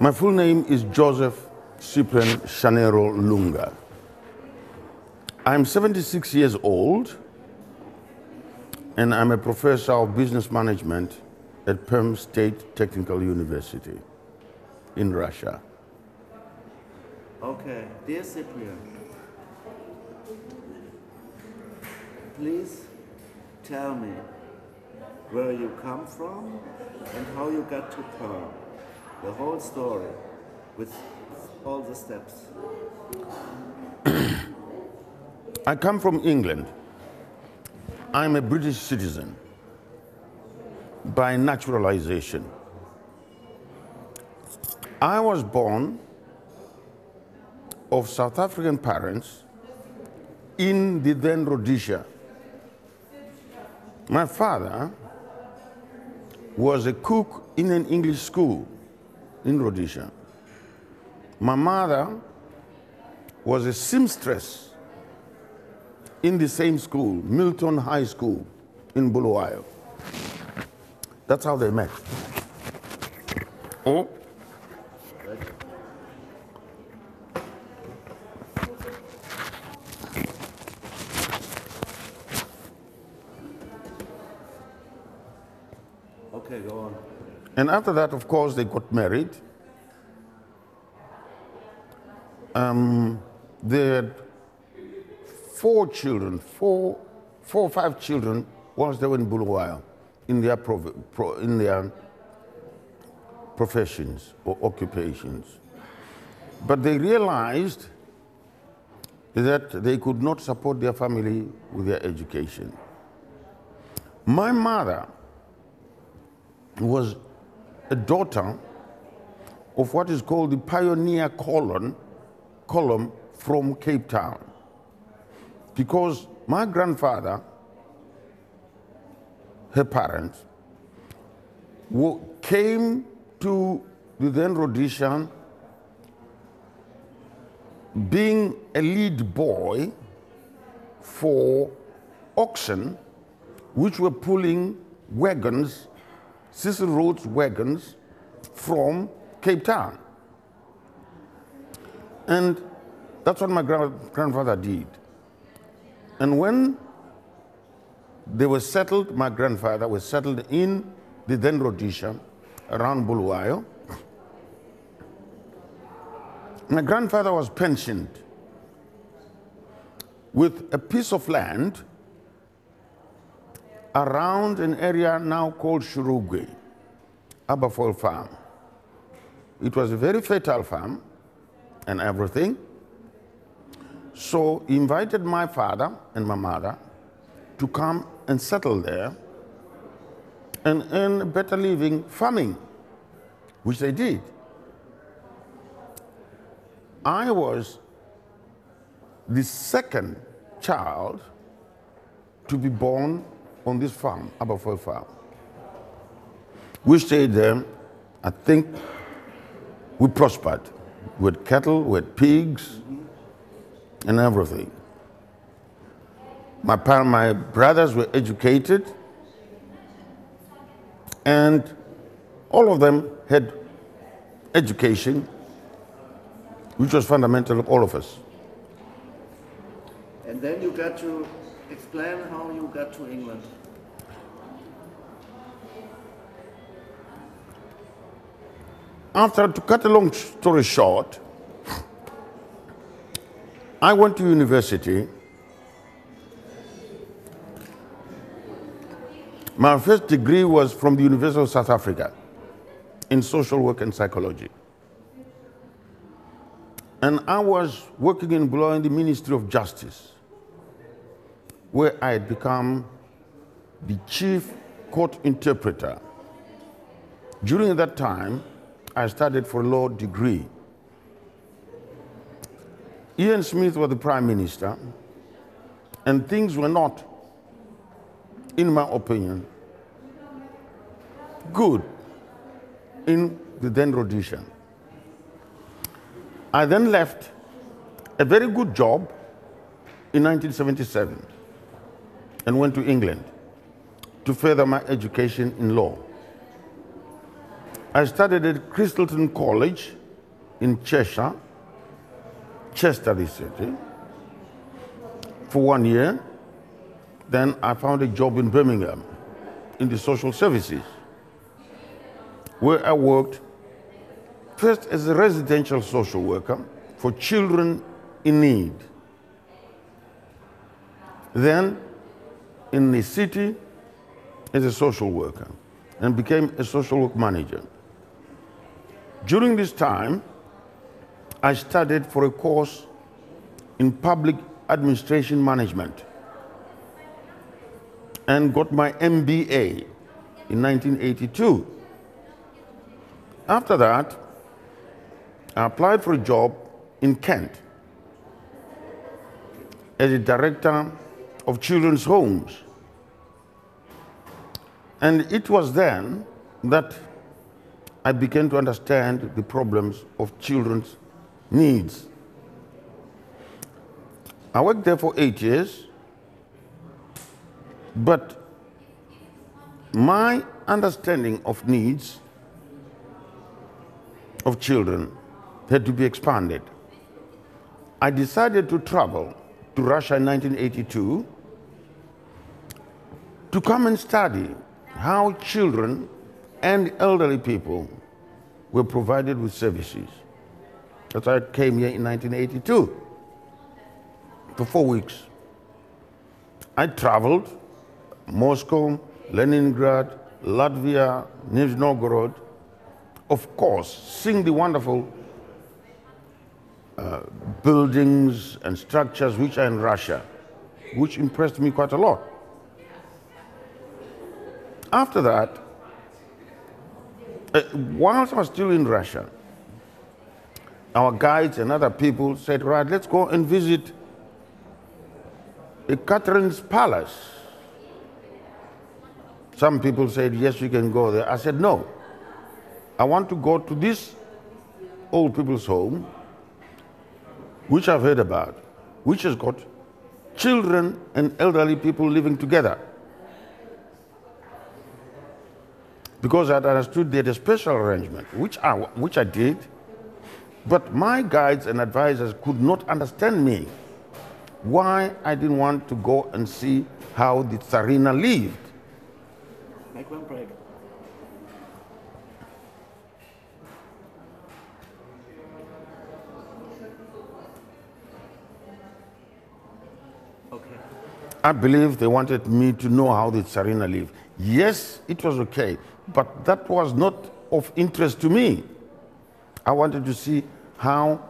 My full name is Joseph Cyprian Lunga. I'm 76 years old and I'm a professor of business management at Perm State Technical University in Russia. Okay, dear Cyprian, please tell me where you come from and how you got to Perm. The whole story with all the steps. I come from England. I'm a British citizen by naturalization. I was born of South African parents in the then Rhodesia. My father was a cook in an English school in Rhodesia. My mother was a seamstress in the same school, Milton High School in Bulawayo. That's how they met. Oh. Okay, go on. And after that, of course, they got married. They had four or five children whilst they were in Bulawayo in their professions or occupations. But they realized that they could not support their family with their education. My mother was a daughter of what is called the pioneer column from Cape Town. Because my grandfather, her parents, came to the then Rhodesian being a lead boy for oxen, which were pulling wagons, Cecil Rhodes wagons, from Cape Town. And that's what my grandfather did. And when they were settled, my grandfather was settled in the then Rhodesia, around Bulawayo. My grandfather was pensioned with a piece of land around an area now called Shurugwe, Aberfoyle Farm. It was a very fertile farm and everything. So he invited my father and my mother to come and settle there and earn a better living farming, which they did. I was the second child to be born on this farm, Aberfoyle Farm. We stayed there. I think we prospered. We had cattle, we had pigs, and everything. My brothers were educated, and all of them had education, which was fundamental of all of us. And then you got to explain how you got to England. To cut a long story short, I went to university. My first degree was from the University of South Africa in social work and psychology. And I was working in Bulawayo in the Ministry of Justice, where I had become the chief court interpreter. During that time, I studied for a law degree. Ian Smith was the Prime Minister, and things were not, in my opinion, good in the then Rhodesia. I then left a very good job in 1977 and went to England to further my education in law. I studied at Christleton College in Chester, the city, for 1 year. Then I found a job in Birmingham in the social services, where I worked first as a residential social worker for children in need. Then in the city as a social worker and became a social work manager. During this time, I studied for a course in public administration management and got my MBA in 1982. After that, I applied for a job in Kent as a director of children's homes. And it was then that I began to understand the problems of children's needs. I worked there for 8 years, but my understanding of needs of children had to be expanded. I decided to travel to Russia in 1982 to come and study how children and elderly people were provided with services. That's why I came here in 1982 for 4 weeks. I traveled Moscow, Leningrad, Latvia, Nizhny Novgorod, of course, seeing the wonderful buildings and structures which are in Russia, which impressed me quite a lot. After that, whilst I was still in Russia, our guides and other people said, right, let's go and visit Catherine's palace. Some people said, yes, you can go there. I said, no. I want to go to this old people's home, which I've heard about, which has got children and elderly people living together. Because I understood they had a special arrangement, which I did, but my guides and advisors could not understand me, why I didn't want to go and see how the Tsarina lived. Make one break. Okay. I believe they wanted me to know how the Tsarina lived. Yes, it was okay, but that was not of interest to me. I wanted to see how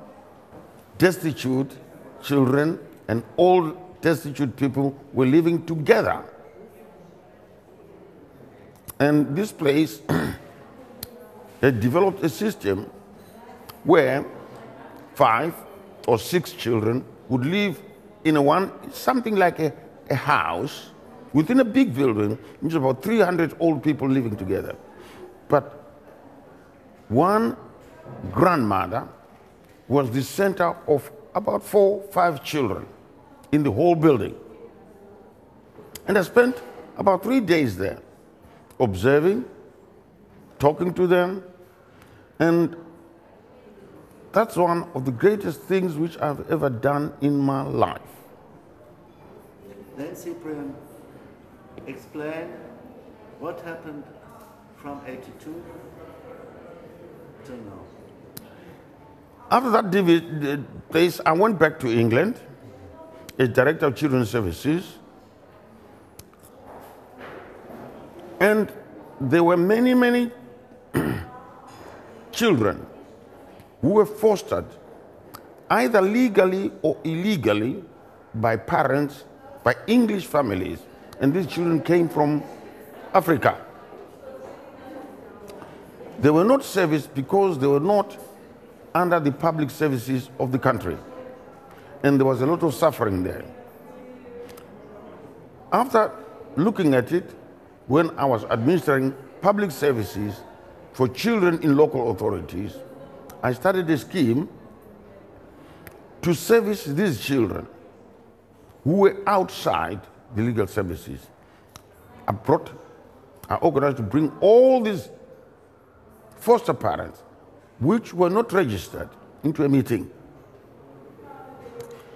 destitute children and old destitute people were living together. And this place had developed a system where 5 or 6 children would live in something like a house within a big building, which is about 300 old people living together. But one grandmother was the center of about 4 or 5 children in the whole building. And I spent about 3 days there, observing, talking to them, and that's one of the greatest things which I've ever done in my life. Then Cyprian, explain what happened from 82 till now. After that place, I went back to England as Director of Children's Services. And there were many, many children who were fostered, either legally or illegally, by parents, by English families. And these children came from Africa. They were not serviced because they were not under the public services of the country. And there was a lot of suffering there. After looking at it, when I was administering public services for children in local authorities, I started a scheme to service these children who were outside the legal services. I organized to bring all these foster parents, which were not registered, into a meeting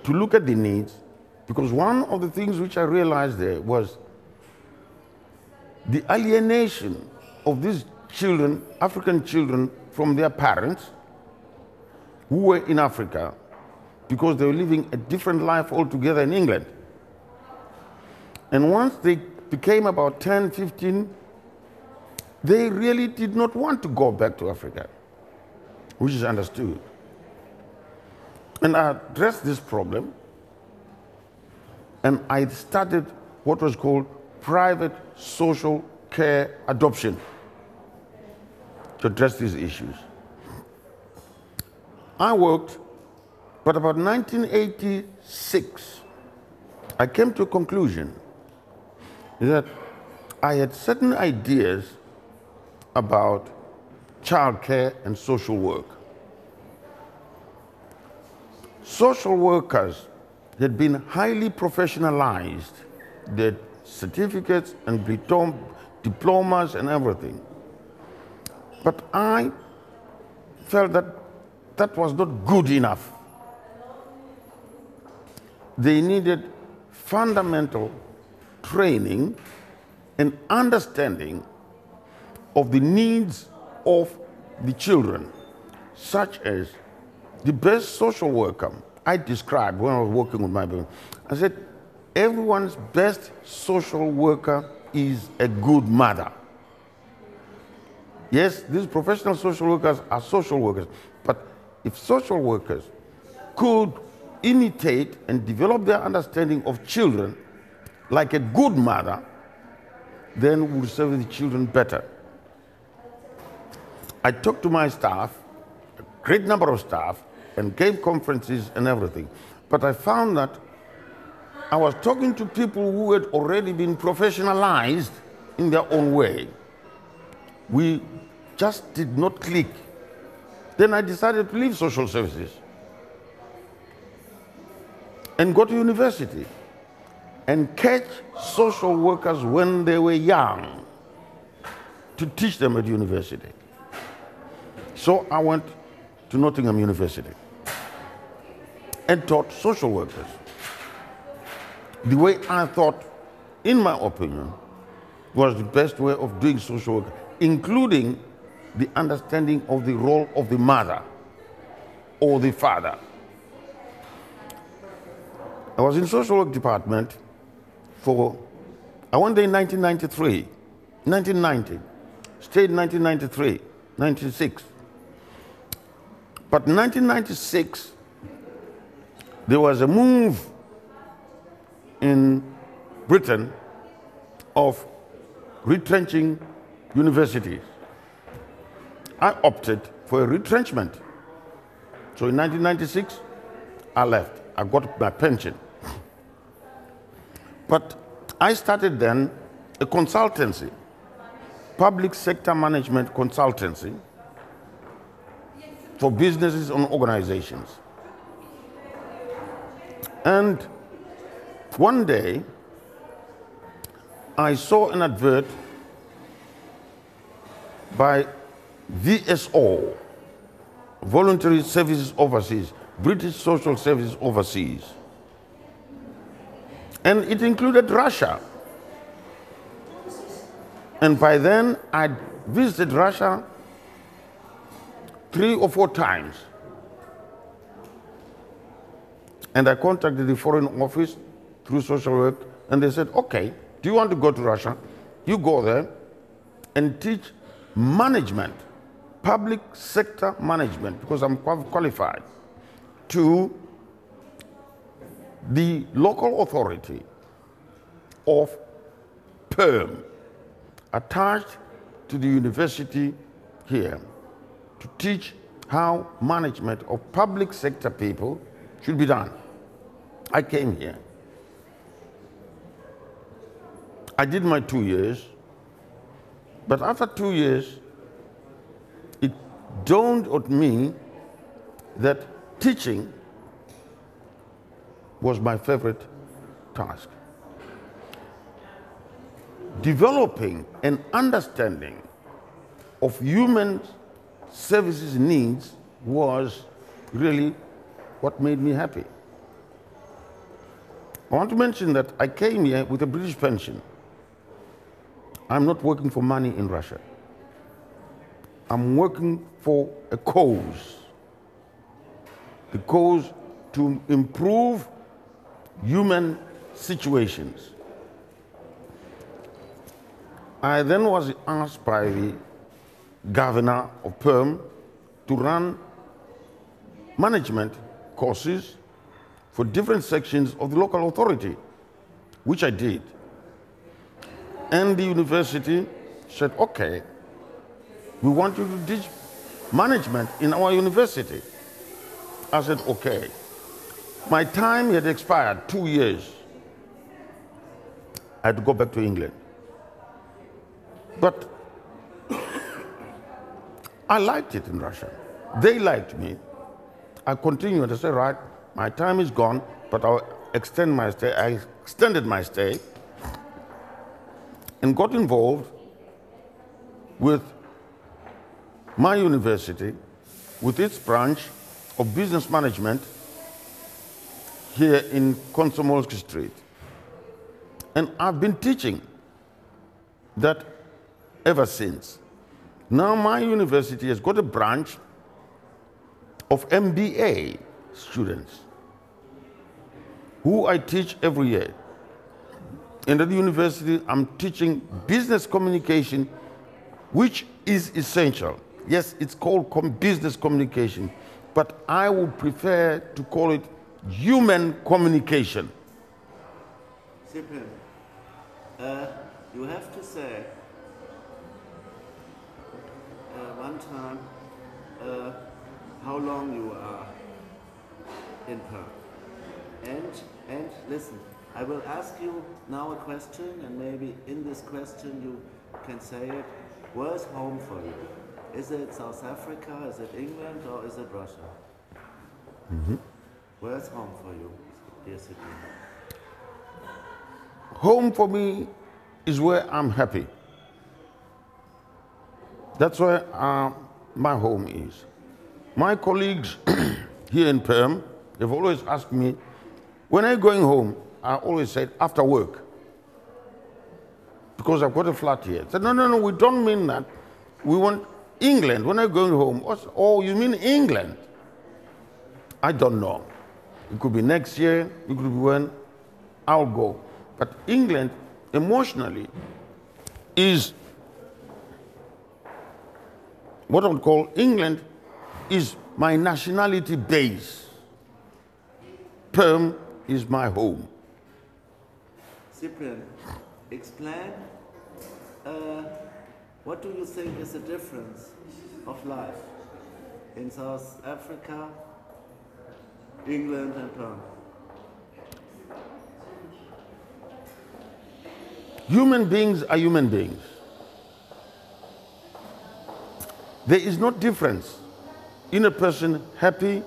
to look at the needs, because one of the things which I realized there was the alienation of these children, African children, from their parents who were in Africa because they were living a different life altogether in England. And once they became about 10, 15, they really did not want to go back to Africa, which is understood. And I addressed this problem, and I started what was called private social care adoption to address these issues. I worked, but about 1986, I came to a conclusion that I had certain ideas about childcare and social work. Social workers had been highly professionalized, they had certificates and diplomas and everything. But I felt that that was not good enough. They needed fundamental training and understanding of the needs of the children, such as the best social worker I described when I was working with my baby. I said, everyone's best social worker is a good mother. Yes, these professional social workers are social workers, but if social workers could imitate and develop their understanding of children like a good mother, then we will serve the children better. I talked to my staff, a great number of staff, and gave conferences and everything. But I found that I was talking to people who had already been professionalized in their own way. We just did not click. Then I decided to leave social services and go to university and catch social workers when they were young to teach them at university. So I went to Nottingham University and taught social workers the way I thought, in my opinion, was the best way of doing social work, including the understanding of the role of the mother or the father. I was in social work department I went there in 1993, 1990, stayed in 1993, 96. But in 1996, there was a move in Britain of retrenching universities. I opted for a retrenchment. So in 1996, I left. I got my pension. But I started then a consultancy, public sector management consultancy for businesses and organizations. And one day, I saw an advert by VSO, Voluntary Services Overseas, British Social Services Overseas. And it included Russia. And by then, I'd visited Russia 3 or 4 times. And I contacted the Foreign Office through social work, and they said, okay, do you want to go to Russia? You go there and teach management, public sector management, because I'm qualified, to the local authority of Perm, attached to the university here, to teach how management of public sector people should be done. I came here. I did my 2 years, but after 2 years, it dawned on me that teaching was my favorite task. Developing an understanding of human services needs was really what made me happy. I want to mention that I came here with a British pension. I'm not working for money in Russia. I'm working for a cause. The cause to improve human situations. I then was asked by the governor of Perm to run management courses for different sections of the local authority, which I did. And the university said, okay, we want you to teach management in our university. I said, okay. My time had expired, 2 years. I had to go back to England. But I liked it in Russia. They liked me. I continued. I said, right, my time is gone, but I'll extend my stay. I extended my stay and got involved with my university, with its branch of business management here in Komsomolsky Street. And I've been teaching that ever since. Now my university has got a branch of MBA students who I teach every year. And at the university, I'm teaching business communication, which is essential. Yes, it's called business communication, but I would prefer to call it human communication. Cyprian, you have to say one time how long you are in Perm. And listen, I will ask you now a question, and maybe in this question you can say it. Where's home for you? Is it South Africa, is it England, or is it Russia? Mm-hmm. Where's home for you, dear Cyprian? Home for me is where I'm happy. That's where my home is. My colleagues here in Perm, they've always asked me, when I'm going home, I always said, after work. Because I've got a flat here. I said, no, we don't mean that. We want England. When I'm going home, oh, you mean England? I don't know. It could be next year, it could be when I'll go. But England, emotionally, is what I would call England is my nationality base. Perm is my home. Cyprian, explain what do you think is the difference of life in South Africa, England and Perm? Human beings are human beings. There is no difference in a person happy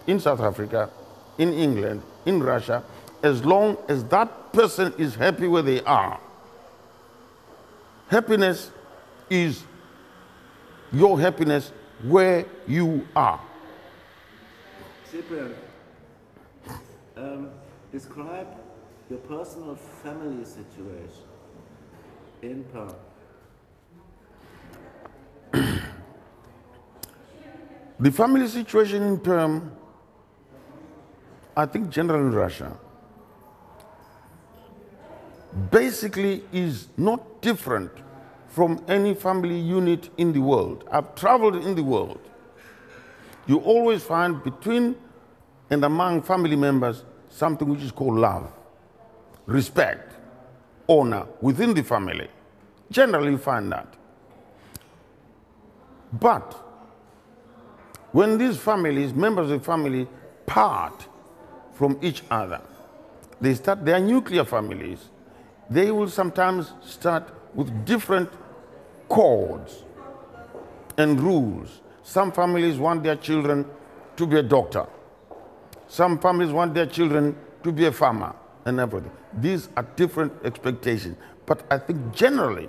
in South Africa, in England, in Russia, as long as that person is happy where they are. Happiness is your happiness where you are. Cyprian, describe your personal family situation in Perm. The family situation in Perm, I think generally in Russia, basically is not different from any family unit in the world. I've traveled in the world. You always find between and among family members something which is called love, respect, honor within the family. Generally you find that. But when these families, members of the family, part from each other, they start their nuclear families. They will sometimes start with different codes and rules. Some families want their children to be a doctor. Some families want their children to be a farmer and everything. These are different expectations. But I think generally,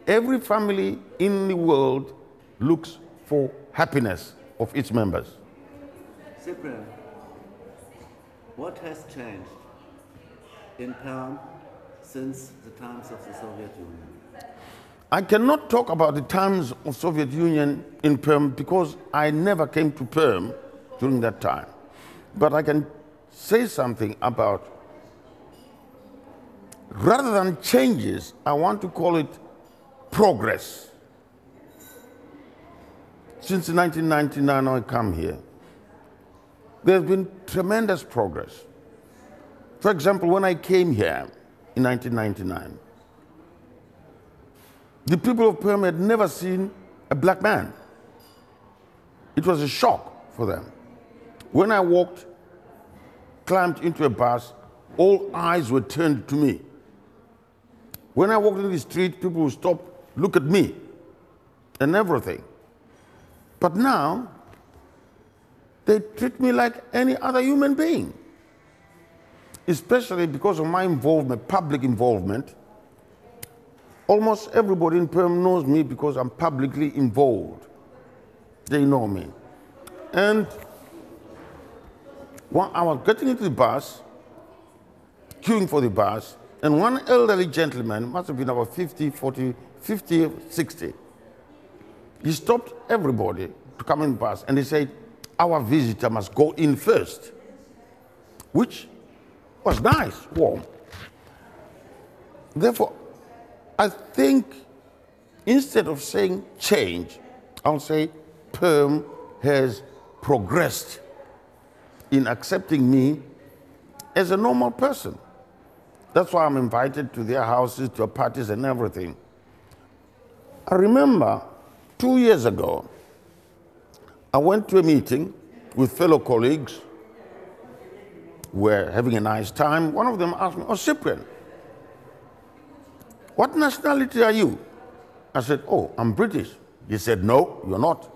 every family in the world looks for happiness of its members. Cyprian, what has changed in Perm since the times of the Soviet Union? I cannot talk about the times of Soviet Union in Perm because I never came to Perm during that time. But I can say something about, rather than changes, I want to call it progress. Since 1999 I come here, there's been tremendous progress. For example, when I came here in 1999, the people of Perm had never seen a black man. It was a shock for them. When I walked, climbed into a bus, all eyes were turned to me. When I walked in the street, people would stop, look at me, and everything. But now, they treat me like any other human being. Especially because of my involvement, public involvement. Almost everybody in Perm knows me because I'm publicly involved. They know me. And when I was getting into the bus, queuing for the bus, and one elderly gentleman, must have been about 50, 60, he stopped everybody to come in the bus and he said, our visitor must go in first, which was nice, warm. Therefore, I think instead of saying change, I'll say Perm has progressed in accepting me as a normal person. That's why I'm invited to their houses, to parties and everything. I remember 2 years ago, I went to a meeting with fellow colleagues. We're having a nice time. One of them asked me, oh, Cyprian, what nationality are you? I said, oh, I'm British. He said, no, you're not.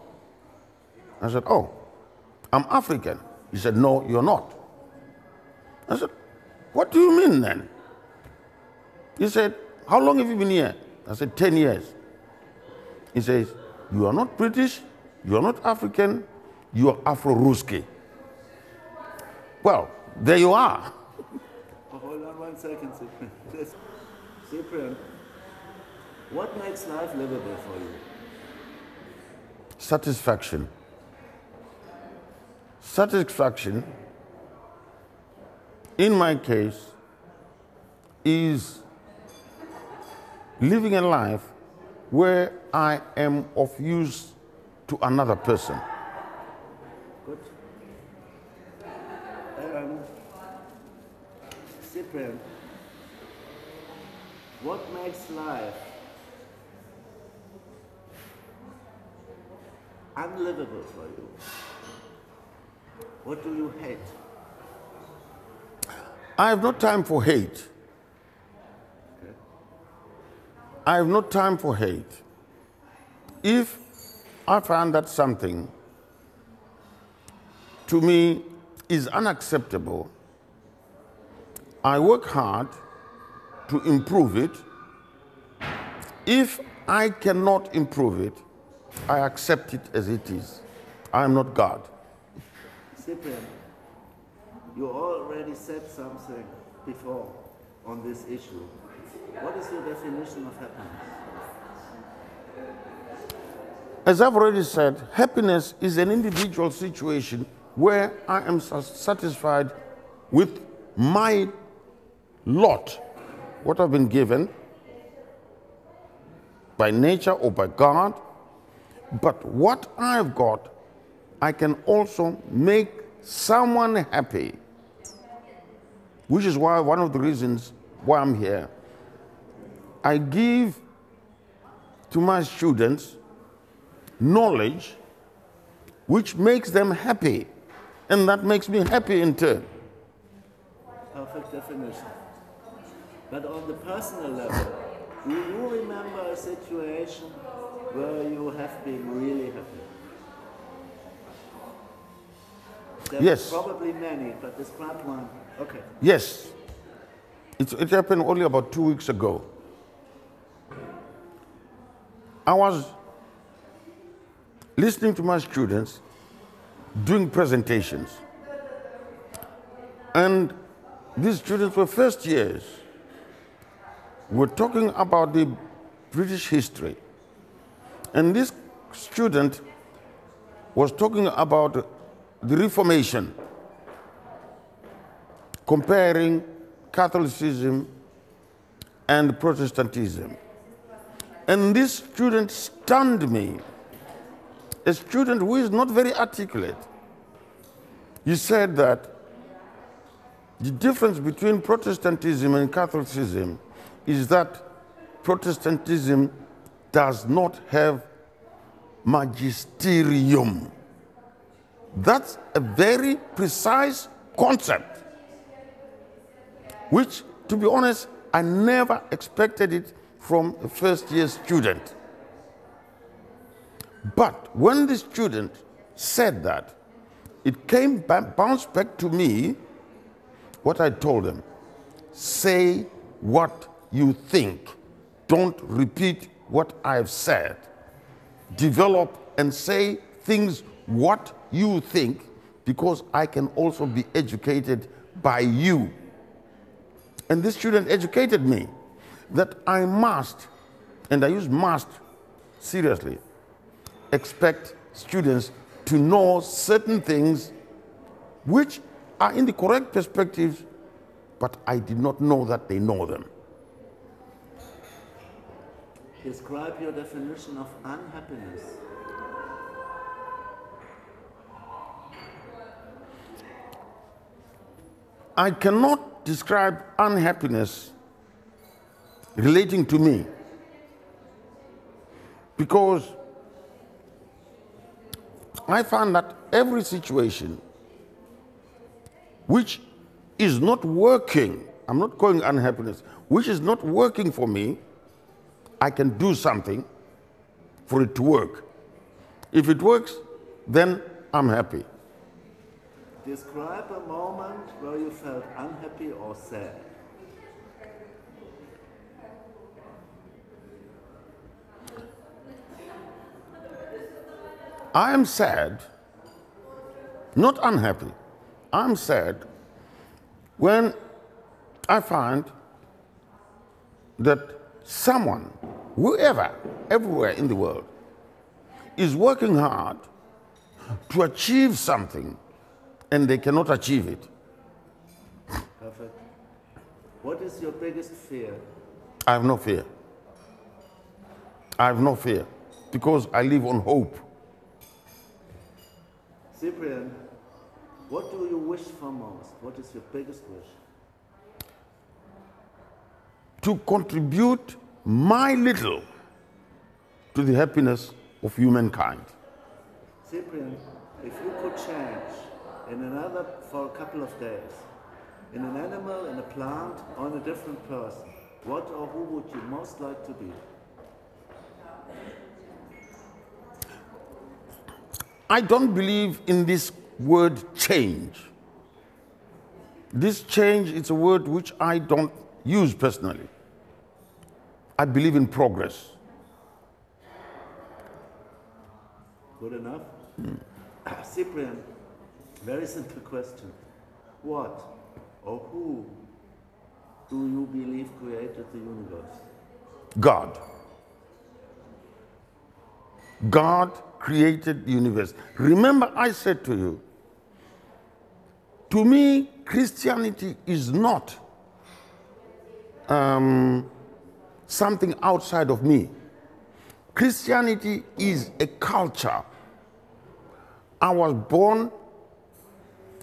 I said, oh, I'm African. He said, no, you're not. I said, what do you mean then? He said, how long have you been here? I said, 10 years. He says, you are not British, you are not African, you are Afro-Ruski. Well, there you are. Oh, hold on 1 second, Cyprian. Cyprian, what makes life livable for you? Satisfaction. Satisfaction, in my case, is living a life where I am of use to another person. Good. Cyprian, what makes life unlivable for you? What do you hate? I have no time for hate. Okay. I have no time for hate. If I find that something to me is unacceptable, I work hard to improve it. If I cannot improve it, I accept it as it is. I am not God. Cyprian, you already said something before on this issue. What is your definition of happiness? As I've already said, happiness is an individual situation where I am satisfied with my lot, what I've been given by nature or by God. But what I've got, I can also make someone happy, which is why one of the reasons why I'm here. I give to my students knowledge which makes them happy, and that makes me happy in turn. Perfect definition. But on the personal level, do you remember a situation where you have been really happy? There Yes. were probably many, but describe one. Okay. Yes. It happened only about 2 weeks ago. I was listening to my students doing presentations. And these students were first years. We're talking about the British history. And this student was talking about the Reformation, comparing Catholicism and Protestantism. And this student stunned me. A student who is not very articulate. He said that the difference between Protestantism and Catholicism is that Protestantism does not have magisterium. That's a very precise concept, which, to be honest, I never expected it from a first-year student. But when the student said that, it bounced back to me what I told them. Say what you think. Don't repeat what I've said. Develop and say things what you think, because I can also be educated by you. And this student educated me that I must, and I use must seriously, expect students to know certain things which are in the correct perspectives, but I did not know that they know them. Describe your definition of unhappiness. I cannot describe unhappiness relating to me, because I find that every situation which is not working, I'm not calling unhappiness, which is not working for me, I can do something for it to work. If it works, then I'm happy. Describe a moment where you felt unhappy or sad. I am sad, not unhappy. I'm sad when I find that someone, whoever, everywhere in the world, is working hard to achieve something and they cannot achieve it. Perfect. What is your biggest fear? I have no fear. I have no fear because I live on hope. Cyprian, what do you wish for most? What is your biggest wish? To contribute my little to the happiness of humankind. Cyprian, if you could change for a couple of days, in an animal, in a plant, or in a different person, what or who would you most like to be? I don't believe in this word change. This change is a word which I don't use personally. I believe in progress. Good enough? Cyprian, very simple question. What or who do you believe created the universe? God. God created the universe. Remember, I said to you, to me, Christianity is not something outside of me. Christianity is a culture. I was born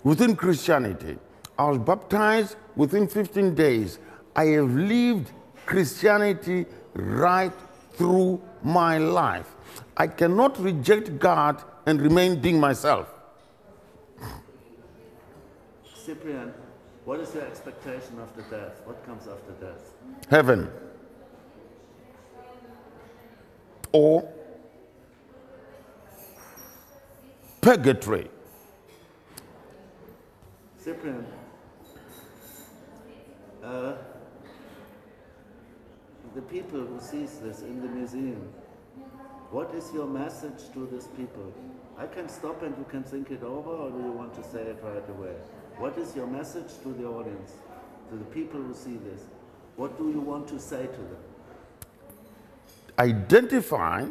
within Christianity. I was baptized within 15 days. I have lived Christianity right through my life. I cannot reject God and remain being myself. Cyprian, what is your expectation after death? What comes after death? Heaven. Or purgatory. Cyprian, the people who sees this in the museum, What is your message to these people? I can stop and you can think it over, or do you want to say it right away? What is your message to the audience, to the people who see this? What do you want to say to them? Identify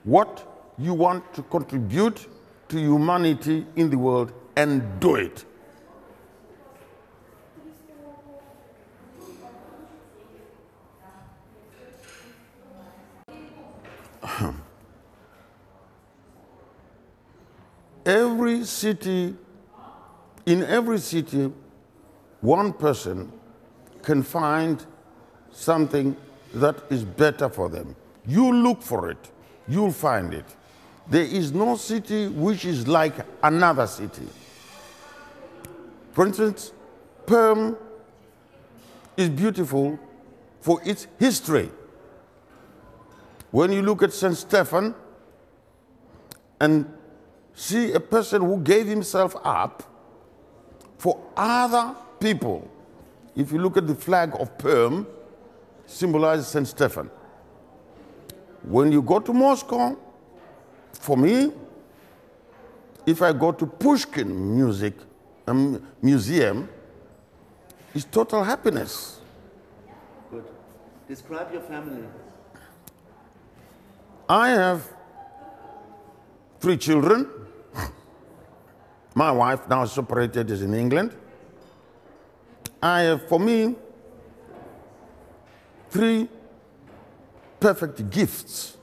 what you want to contribute to humanity in the world and do it. Every city, in every city, one person can find something that is better for them. You look for it, you'll find it. There is no city which is like another city. For instance, Perm is beautiful for its history. When you look at St. Stephen and see a person who gave himself up for other people. If you look at the flag of Perm, symbolizes St. Stephen. When you go to Moscow, for me, if I go to Pushkin museum, it's total happiness. Good. Describe your family. I have 3 children. My wife, now separated, is in England. I have, for me, 3 perfect gifts.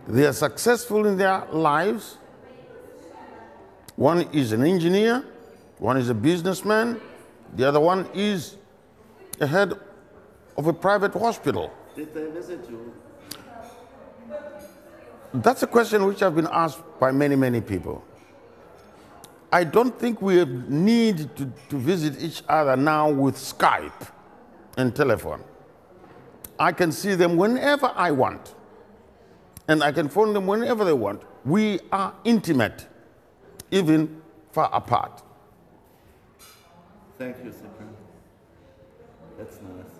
They are successful in their lives. One is an engineer, one is a businessman, the other one is a head of a private hospital. Did they visit you? That's a question which I've been asked by many, many people. I don't think we need to visit each other now with Skype and telephone. I can see them whenever I want, and I can phone them whenever they want. We are intimate, even far apart. Thank you, Cyprian. That's nice.